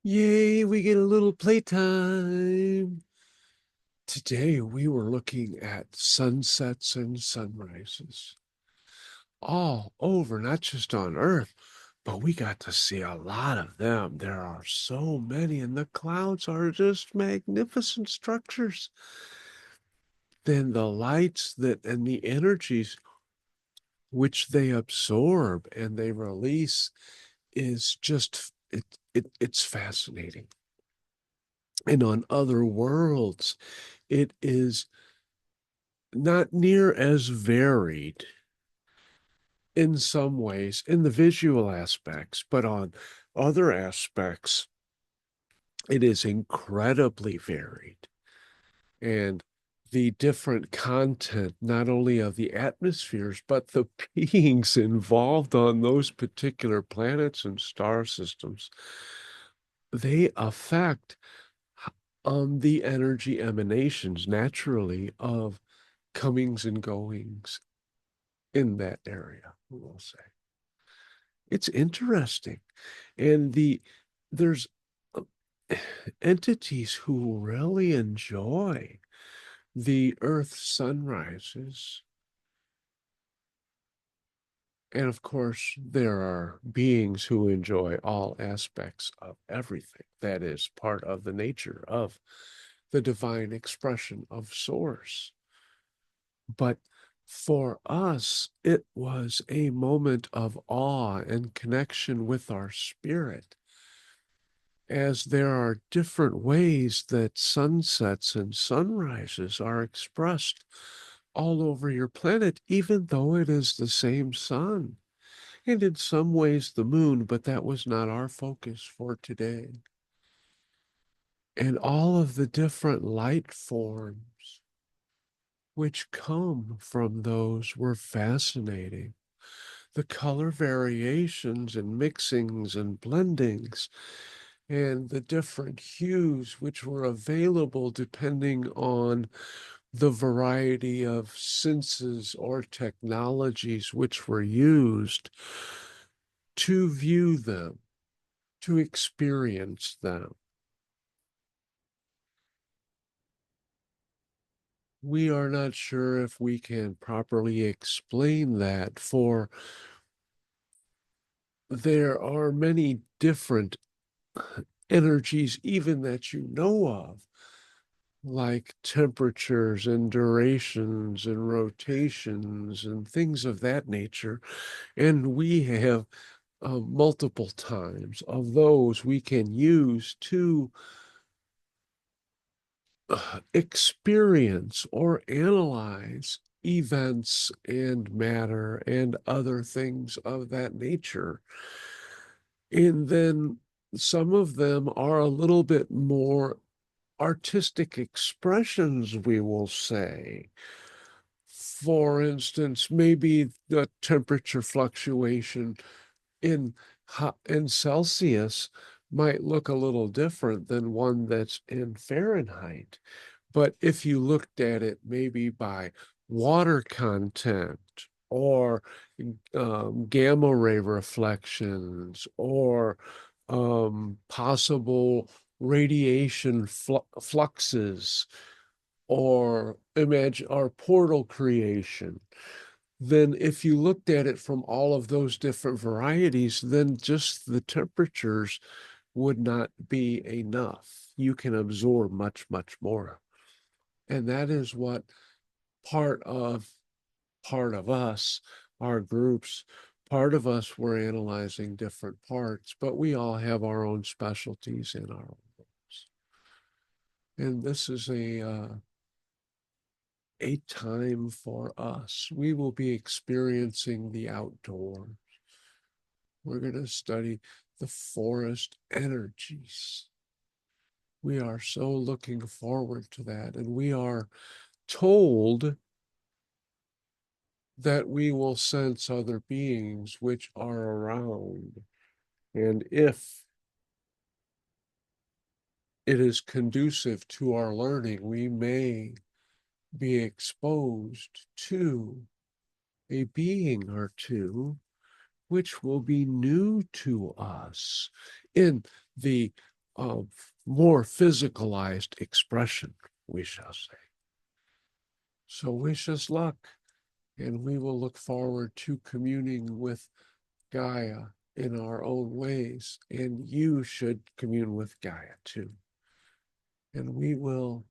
Yay, we get a little playtime. Today we were looking at sunsets and sunrises all over, not just on Earth, but we got to see a lot of them. There are so many, and the clouds are just magnificent structures. Then the lights that and the energies which they absorb and they release is just it's fascinating. And on other worlds, it is not near as varied in some ways in the visual aspects, but on other aspects, it is incredibly varied. And the different content, not only of the atmospheres, but the beings involved on those particular planets and star systems, they affect the energy emanations naturally of comings and goings in that area, we'll say. It's interesting. And there's uh, entities who really enjoy the Earth sunrises. And of course, there are beings who enjoy all aspects of everything. That is part of the nature of the divine expression of Source. But for us, it was a moment of awe and connection with our spirit, as there are different ways that sunsets and sunrises are expressed all over your planet, even though it is the same sun. And in some ways, the moon, but that was not our focus for today. And all of the different light forms which come from those were fascinating. The color variations and mixings and blendings and the different hues which were available depending on the variety of senses or technologies which were used to view them, to experience them. We are not sure if we can properly explain that, for there are many different energies, even that you know of, like temperatures and durations and rotations and things of that nature. And we have multiple times of those we can use to experience or analyze events and matter and other things of that nature. And then some of them are a little bit more artistic expressions, we will say. For instance, maybe the temperature fluctuation in in Celsius might look a little different than one that's in Fahrenheit. But if you looked at it maybe by water content or gamma ray reflections or possible radiation fluxes or imagine our portal creation, then if you looked at it from all of those different varieties, then just the temperatures would not be enough. You can absorb much, much more. And that is what part of part of us, our groups, part of us were analyzing different parts, but we all have our own specialties in our own groups. And this is a time for us. We will be experiencing the outdoors. We're going to study the forest energies. We are so looking forward to that. And we are told that we will sense other beings which are around. And if it is conducive to our learning, we may be exposed to a being or two which will be new to us in the of more physicalized expression, we shall say. So wish us luck, and we will look forward to communing with Gaia in our own ways, and you should commune with Gaia too. And we will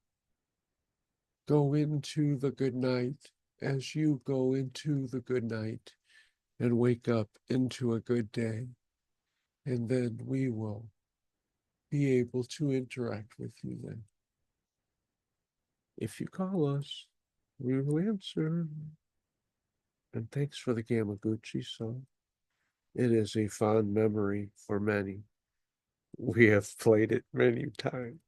go into the good night as you go into the good night and wake up into a good day. And then we will be able to interact with you then. If you call us, we will answer. And thanks for the Gamaguchi song. It is a fond memory for many. We have played it many times.